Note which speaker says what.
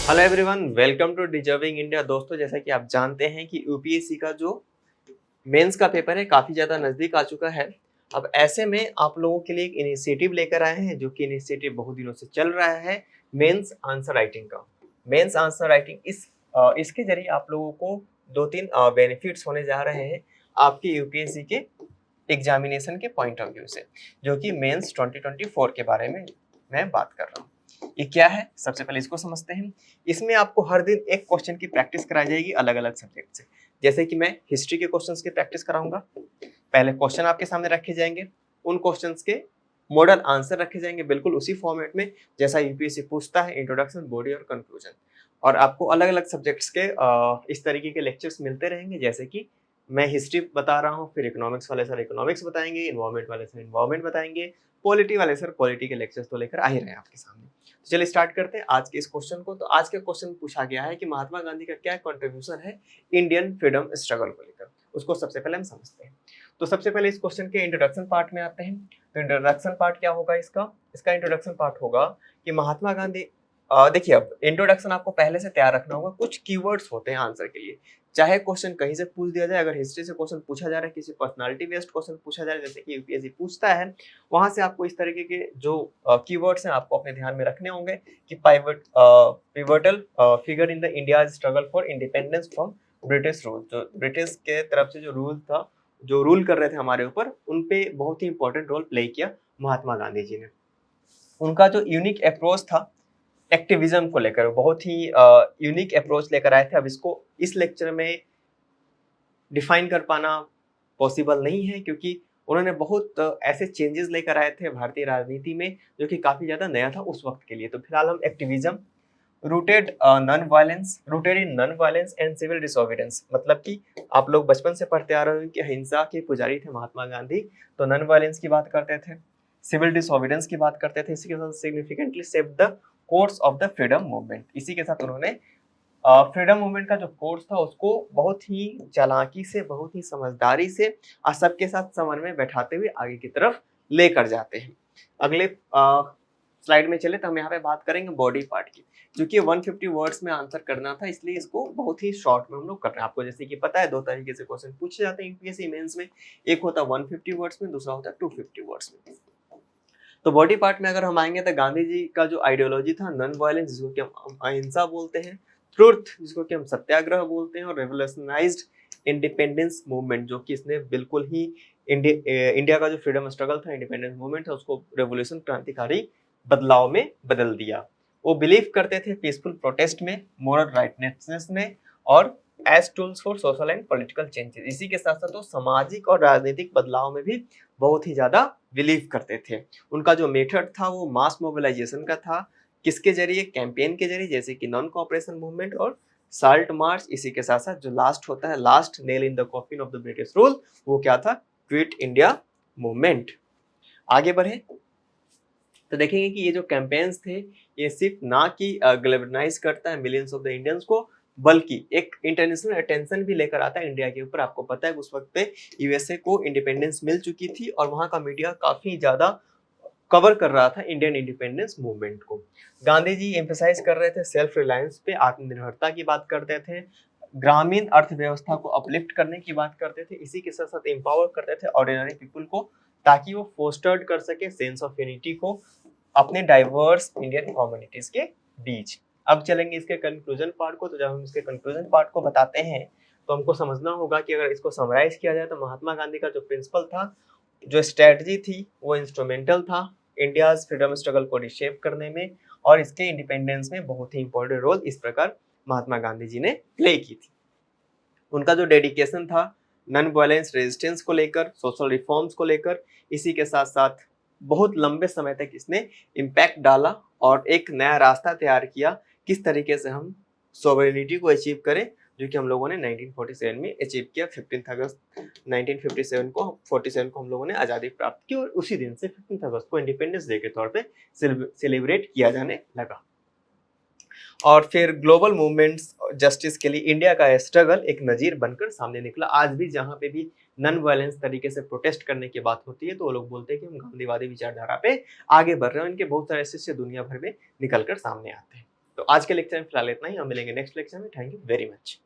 Speaker 1: Hello everyone, welcome to deserving India. दोस्तों, जैसा कि आप जानते हैं कि यूपीएससी का जो मेंस का पेपर है काफ़ी ज़्यादा नज़दीक आ चुका है। अब ऐसे में आप लोगों के लिए एक इनिशिएटिव लेकर आए हैं, जो कि इनिशिएटिव बहुत दिनों से चल रहा है, मेंस आंसर राइटिंग का। मेंस आंसर राइटिंग इसके ज़रिए आप लोगों को 2-3 बेनिफिट्स होने जा रहे हैं आपके यूपीएससी के एग्जामिनेशन के पॉइंट ऑफ व्यू से, जो कि मेंस 2024 के बारे में मैं बात कर रहा हूँ। ये क्या है, सबसे पहले इसको समझते हैं। इसमें आपको हर दिन एक क्वेश्चन की प्रैक्टिस कराई जाएगी अलग अलग सब्जेक्ट से। जैसे कि मैं हिस्ट्री के क्वेश्चंस की प्रैक्टिस कराऊंगा। पहले क्वेश्चन आपके सामने रखे जाएंगे, उन क्वेश्चंस के मॉडल आंसर रखे जाएंगे बिल्कुल उसी फॉर्मेट में जैसा यूपीएससी पूछता है, इंट्रोडक्शन, बॉडी और कंक्लूजन। और आपको अलग अलग सब्जेक्ट्स के इस तरीके के लेक्चर्स मिलते रहेंगे। जैसे कि मैं हिस्ट्री बता रहा हूँ, फिर इकोनॉमिक्स वाले सर इकोनॉमिक्स बताएंगे, इन्वायरमेंट वाले सर इन्वायरमेंट बताएंगे, पॉलिटी वाले सर पॉलिटी के लेक्चर्स तो लेकर आ ही रहे हैं आपके सामने। तो चलिए स्टार्ट करते हैं आज के इस क्वेश्चन को। तो आज का क्वेश्चन पूछा गया है कि महात्मा गांधी का क्या कंट्रीब्यूशन है इंडियन फ्रीडम स्ट्रगल को लेकर। उसको सबसे पहले हम समझते हैं। तो सबसे पहले इस क्वेश्चन के इंट्रोडक्शन पार्ट में आते हैं। तो इंट्रोडक्शन पार्ट क्या होगा इसका इंट्रोडक्शन पार्ट होगा कि महात्मा गांधी, देखिए, अब इंट्रोडक्शन आपको पहले से तैयार रखना होगा। कुछ कीवर्ड्स होते हैं आंसर के लिए, चाहे क्वेश्चन कहीं से पूछ दिया जाए। अगर हिस्ट्री से क्वेश्चन पूछा जा रहा है, किसी पर्सनालिटी बेस्ड क्वेश्चन पूछा जा रहा है जैसे कि यूपीएससी पूछता है, वहां से आपको इस तरीके के जो कीवर्ड्स हैं आपको अपने ध्यान में रखने होंगे कि pivotal figure in the India struggle for independence from British rule. जो ब्रिटिश के तरफ से जो रूल था, जो रूल कर रहे थे हमारे ऊपर, उन पे बहुत ही इंपॉर्टेंट रोल प्ले किया महात्मा गांधी जी ने। उनका जो यूनिक अप्रोच था एक्टिविज्म को लेकर, बहुत ही यूनिक अप्रोच लेकर आए थे। अब इसको इस लेक्चर में डिफाइन कर पाना पॉसिबल नहीं है, क्योंकि उन्होंने बहुत ऐसे चेंजेस लेकर आए थे भारतीय राजनीति में जो कि काफी ज्यादा नया था उस वक्त के लिए। तो फिलहाल हम activism rooted in non violence and civil disobedience, मतलब कि आप लोग बचपन से पढ़ते आ रहे हो कि अहिंसा के पुजारी थे महात्मा गांधी। तो नॉन वायलेंस की बात करते थे, सिविल डिसोबीडियंस की बात करते थे। इसी के साथ significantly save the course of the freedom movement. इसी के साथ उन्होंने फ्रीडम मूवमेंट का जो कोर्स था उसको बहुत ही चालाकी से, बहुत ही समझदारी से और सबके साथ समन्वय बैठाते हुए आगे की तरफ लेकर जाते हैं। अगले स्लाइड में चले तो हम यहाँ पे बात करेंगे बॉडी पार्ट की। क्योंकि 150 वर्ड्स में आंसर करना था, इसलिए इसको बहुत ही शॉर्ट में हम लोग कर रहे हैं। आपको जैसे कि पता है, दो तरीके से क्वेश्चन पूछे जाते हैं यूपीएससी मेंस में। एक होता है 150 वर्ड्स में, दूसरा होता है 250 वर्ड्स में। तो बॉडी पार्ट में अगर हम आएंगे तो गांधी जी का जो आइडियोलॉजी था, नॉन वायलेंस जिसको कि हम अहिंसा बोलते हैं, ट्रुथ जिसको कि हम सत्याग्रह बोलते हैं, और रेवोल्यूशनाइज्ड इंडिपेंडेंस मूवमेंट, जो कि इसने बिल्कुल ही इंडिया का जो फ्रीडम स्ट्रगल था, इंडिपेंडेंस मूवमेंट था, उसको रेवोल्यूशन, क्रांतिकारी बदलाव में बदल दिया। वो बिलीव करते थे पीसफुल प्रोटेस्ट में, मोरल राइटनेस में, और as tools for social and political changes. इसी के साथ साथ वो सामाजिक और राजनीतिक बदलाव में भी बहुत ही ज्यादा बिलीव करते थे। उनका जो मेथड था वो मास मोबिलाइजेशन का था। किसके जरिए? कैंपेन के जरिए, जैसे कि नॉन कॉपरेशन मूवमेंट और साल्ट मार्च। इसी के साथ साथ जो लास्ट होता है, last nail in the coffin of the British rule, वो क्या था? Quit India movement. आगे बढ़े तो देखेंगे कि ये जो कैंपेन्स थे, ये सिर्फ ना कि ग्लोबलाइज करता है मिलियंस ऑफ द इंडियंस को, बल्कि एक इंटरनेशनल अटेंशन भी लेकर आता है इंडिया के ऊपर। आपको पता है उस वक्त पे यूएसए को इंडिपेंडेंस मिल चुकी थी और वहां का मीडिया काफी ज्यादा कवर कर रहा था इंडियन इंडिपेंडेंस मूवमेंट को। गांधी जी एम्फेसाइज कर रहे थे सेल्फ रिलायंस पे, आत्मनिर्भरता की बात करते थे, ग्रामीण अर्थव्यवस्था को अपलिफ्ट करने की बात करते थे। इसी के साथ साथ एम्पावर करते थे ऑर्डिनरी पीपल को, ताकि वो फोस्टर्ड कर सके सेंस ऑफ यूनिटी को अपने डाइवर्स इंडियन कम्युनिटीज के बीच। अब चलेंगे इसके कंक्लूजन पार्ट को। तो जब हम इसके कंक्लूजन पार्ट को बताते हैं तो हमको समझना होगा कि अगर इसको समराइज किया जाए तो महात्मा गांधी का जो प्रिंसिपल था, जो स्ट्रेटजी थी, वो इंस्ट्रूमेंटल था इंडिया फ्रीडम स्ट्रगल को रिशेप करने में और इसके इंडिपेंडेंस में बहुत ही इंपॉर्टेंट रोल इस प्रकार महात्मा गांधी जी ने प्ले की थी। उनका जो डेडिकेशन था नॉन वायलेंस रेजिस्टेंस को लेकर, सोशल रिफॉर्म्स को लेकर, इसी के साथ साथ बहुत लंबे समय तक इसने इम्पैक्ट डाला और एक नया रास्ता तैयार किया किस तरीके से हम सोवरेनिटी को अचीव करें, जो कि हम लोगों ने 1947 में अचीव किया। 15 अगस्त 1957 को 47 को हम लोगों ने आज़ादी प्राप्त की और उसी दिन से 15 अगस्त को इंडिपेंडेंस डे के तौर पे सेलिब्रेट किया जाने लगा। और फिर ग्लोबल मूवमेंट्स जस्टिस के लिए इंडिया का स्ट्रगल एक नजीर बनकर सामने निकला। आज भी जहाँ पे भी नॉन वायलेंस तरीके से प्रोटेस्ट करने की बात होती है तो वो लोग बोलते हैं कि हम गांधीवादी विचारधारा पे आगे बढ़ रहे हैं। इनके बहुत सारे शिष्य दुनिया भर में निकल कर सामने आते हैं। तो आज के लेक्चर में फिलहाल इतना ही, हम मिलेंगे नेक्स्ट लेक्चर में। Thank you very much.